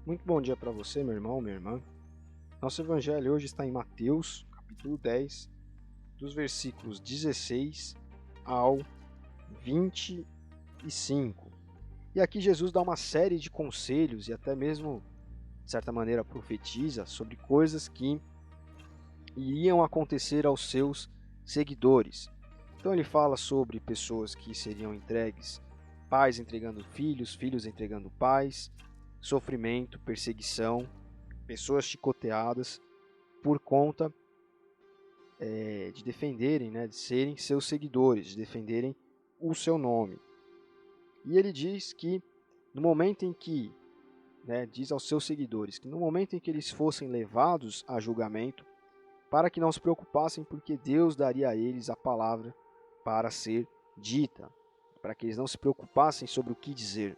Muito bom dia para você, meu irmão, minha irmã. Nosso evangelho hoje está em Mateus, capítulo 10, dos versículos 16 ao 25. E aqui Jesus dá uma série de conselhos e até mesmo, de certa maneira, profetiza sobre coisas que iriam acontecer aos seus seguidores. Então ele fala sobre pessoas que seriam entregues, pais entregando filhos, filhos entregando pais, sofrimento, perseguição, pessoas chicoteadas por conta de defenderem, de serem seus seguidores, de defenderem o seu nome. E ele diz que no momento em que, diz aos seus seguidores, que no momento em que eles fossem levados a julgamento, para que não se preocupassem, porque Deus daria a eles a palavra para ser dita, para que eles não se preocupassem sobre o que dizer.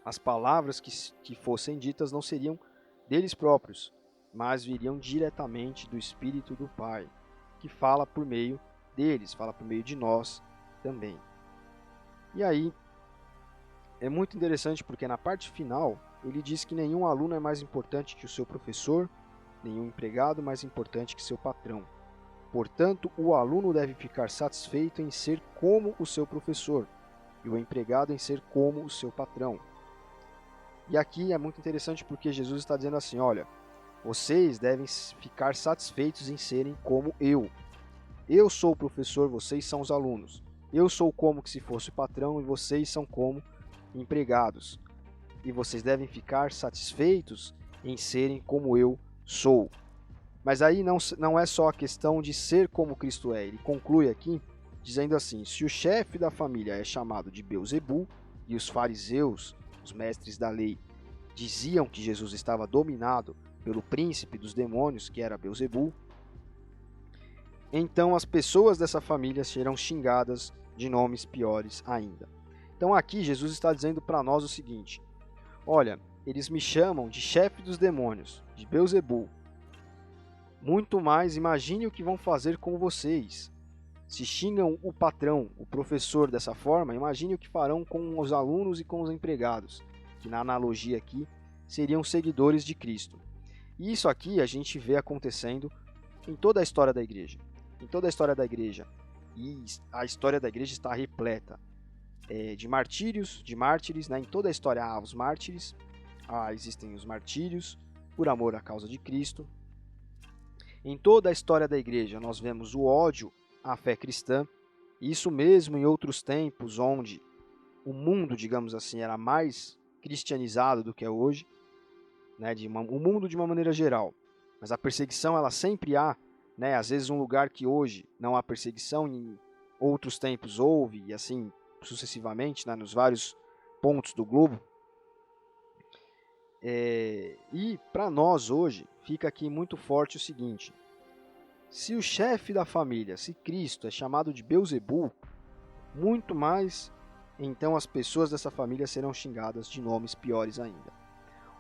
As palavras que fossem ditas não seriam deles próprios, mas viriam diretamente do Espírito do Pai, que fala por meio deles, fala por meio de nós também. E aí, é muito interessante porque na parte final, ele diz que nenhum aluno é mais importante que o seu professor, nenhum empregado mais importante que seu patrão. Portanto, o aluno deve ficar satisfeito em ser como o seu professor, e o empregado em ser como o seu patrão. E aqui é muito interessante porque Jesus está dizendo assim, olha, vocês devem ficar satisfeitos em serem como eu. Eu sou o professor, vocês são os alunos. Eu sou como se fosse o patrão e vocês são como empregados. E vocês devem ficar satisfeitos em serem como eu sou. Mas aí não é só a questão de ser como Cristo é. Ele conclui aqui dizendo assim, se o chefe da família é chamado de Beelzebul e os fariseus, os mestres da lei, diziam que Jesus estava dominado pelo príncipe dos demônios, que era Beelzebul, então as pessoas dessa família serão xingadas de nomes piores ainda. Então aqui Jesus está dizendo para nós o seguinte, olha, eles me chamam de chefe dos demônios, de Beelzebul. Muito mais, imagine o que vão fazer com vocês. Se xingam o patrão, o professor dessa forma, imagine o que farão com os alunos e com os empregados, que na analogia aqui seriam seguidores de Cristo. E isso aqui a gente vê acontecendo em toda a história da igreja. Em toda a história da igreja. E a história da igreja está repleta de martírios, de mártires. Em toda a história há os mártires, existem os martírios por amor à causa de Cristo. Em toda a história da igreja nós vemos o ódio à fé cristã. Isso mesmo em outros tempos onde o mundo, digamos assim, era mais cristianizado do que é hoje. O mundo de uma maneira geral, mas a perseguição ela sempre há, às vezes um lugar que hoje não há perseguição, em outros tempos houve, e assim sucessivamente, nos vários pontos do globo. E para nós hoje, fica aqui muito forte o seguinte, se o chefe da família, se Cristo é chamado de Beelzebul, muito mais, então as pessoas dessa família serão xingadas de nomes piores ainda.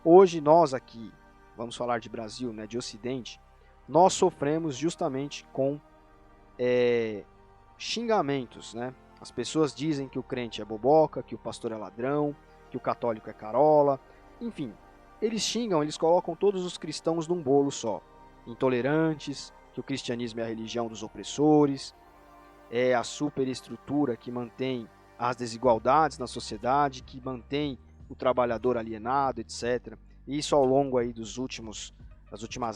Hoje nós aqui, vamos falar de Brasil, de Ocidente, nós sofremos justamente com xingamentos. As pessoas dizem que o crente é boboca, que o pastor é ladrão, que o católico é carola, enfim. Eles xingam, eles colocam todos os cristãos num bolo só. Intolerantes, que o cristianismo é a religião dos opressores, é a superestrutura que mantém as desigualdades na sociedade, que mantém o trabalhador alienado, etc. E isso ao longo aí das últimas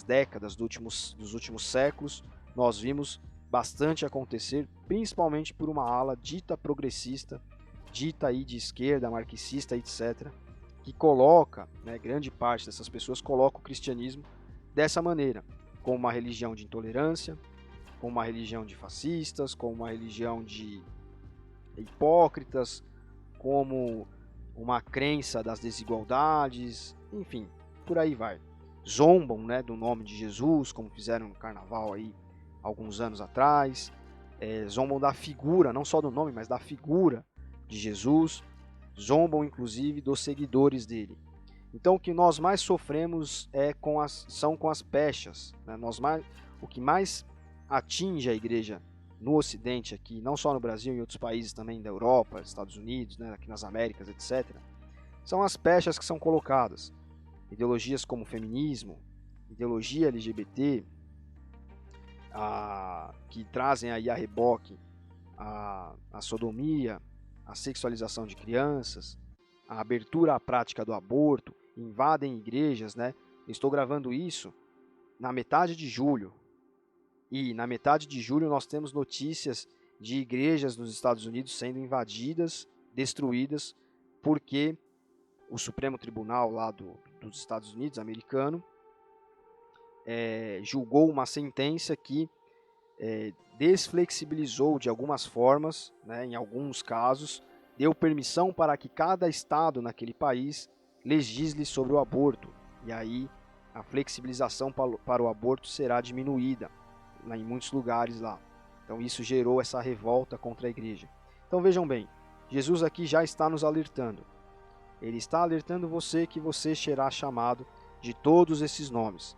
décadas, dos últimos séculos, nós vimos bastante acontecer, principalmente por uma ala dita progressista, dita aí de esquerda, marxista, etc., que coloca, grande parte dessas pessoas coloca o cristianismo dessa maneira, como uma religião de intolerância, como uma religião de fascistas, como uma religião de hipócritas, como uma crença das desigualdades, enfim, por aí vai. Zombam, do nome de Jesus, como fizeram no carnaval aí alguns anos atrás. Zombam da figura, não só do nome, mas da figura de Jesus. Zombam, inclusive, dos seguidores dele. Então, o que nós mais sofremos são com as pechas. O que mais atinge a igreja no Ocidente aqui, não só no Brasil, em outros países também da Europa, Estados Unidos, aqui nas Américas, etc., são as pechas que são colocadas. Ideologias como feminismo, ideologia LGBT, que trazem aí a reboque a sodomia, a sexualização de crianças, a abertura à prática do aborto, invadem igrejas, né? Eu estou gravando isso na metade de julho. E na metade de julho nós temos notícias de igrejas nos Estados Unidos sendo invadidas, destruídas, porque o Supremo Tribunal lá dos Estados Unidos, americano, julgou uma sentença que desflexibilizou de algumas formas, né, em alguns casos, deu permissão para que cada estado naquele país legisle sobre o aborto. E aí a flexibilização para o aborto será diminuída em muitos lugares lá. Então isso gerou essa revolta contra a igreja. Então vejam bem, Jesus aqui já está nos alertando. Ele está alertando você que você será chamado de todos esses nomes.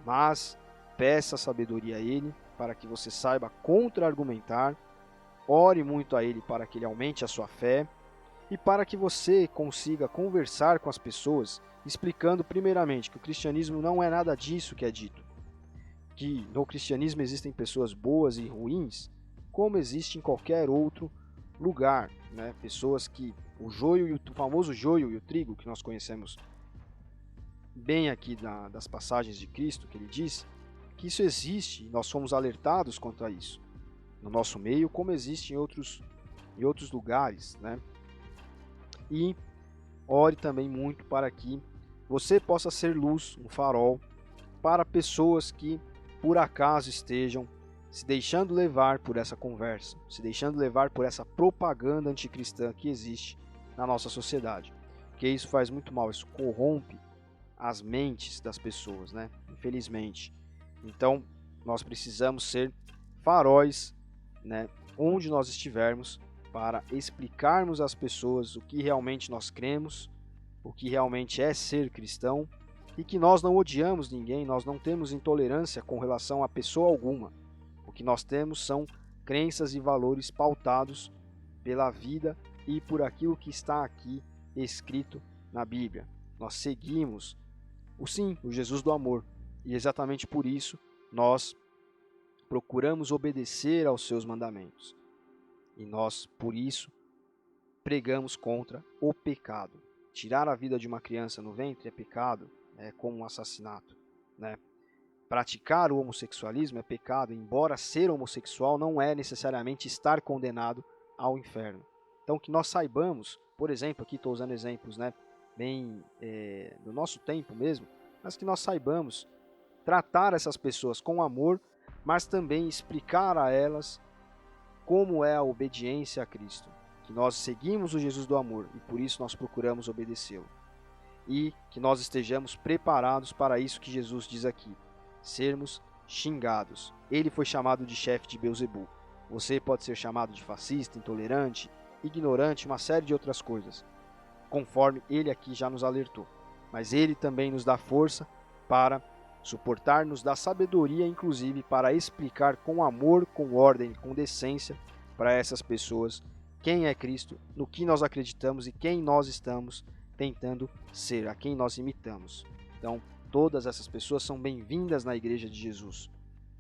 Mas peça sabedoria a Ele para que você saiba contra-argumentar, ore muito a Ele para que Ele aumente a sua fé e para que você consiga conversar com as pessoas, explicando primeiramente que o cristianismo não é nada disso que é dito. Que no cristianismo existem pessoas boas e ruins, como existe em qualquer outro lugar, né? Pessoas que o famoso joio e o trigo que nós conhecemos bem aqui das passagens de Cristo, que ele diz que isso existe e nós fomos alertados quanto a isso no nosso meio, como existe em outros lugares, né? E ore também muito para que você possa ser luz, um farol para pessoas que por acaso estejam se deixando levar por essa conversa, se deixando levar por essa propaganda anticristã que existe na nossa sociedade. Porque isso faz muito mal, isso corrompe as mentes das pessoas, né? Infelizmente. Então, nós precisamos ser faróis, né? Onde nós estivermos, para explicarmos às pessoas o que realmente nós cremos, o que realmente é ser cristão, e que nós não odiamos ninguém, nós não temos intolerância com relação a pessoa alguma. O que nós temos são crenças e valores pautados pela vida e por aquilo que está aqui escrito na Bíblia. Nós seguimos o Jesus do amor, e exatamente por isso nós procuramos obedecer aos seus mandamentos. E nós, por isso, pregamos contra o pecado. Tirar a vida de uma criança no ventre é pecado, é como um assassinato, né? Praticar o homossexualismo é pecado, embora ser homossexual não é necessariamente estar condenado ao inferno. Então que nós saibamos, por exemplo, aqui estou usando exemplos, né, bem do nosso tempo mesmo, mas que nós saibamos tratar essas pessoas com amor, mas também explicar a elas como é a obediência a Cristo. Que nós seguimos o Jesus do amor e por isso nós procuramos obedecê-lo. E que nós estejamos preparados para isso que Jesus diz aqui, sermos xingados. Ele foi chamado de chefe de Beelzebul. Você pode ser chamado de fascista, intolerante, ignorante, uma série de outras coisas, conforme ele aqui já nos alertou. Mas ele também nos dá força para suportar, nos dá sabedoria, inclusive, para explicar com amor, com ordem, com decência para essas pessoas quem é Cristo, no que nós acreditamos e quem nós estamos tentando ser, a quem nós imitamos. Então, todas essas pessoas são bem-vindas na Igreja de Jesus,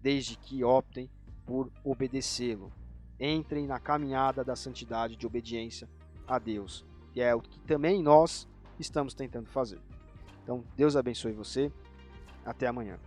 desde que optem por obedecê-lo. Entrem na caminhada da santidade de obediência a Deus, que é o que também nós estamos tentando fazer. Então, Deus abençoe você. Até amanhã.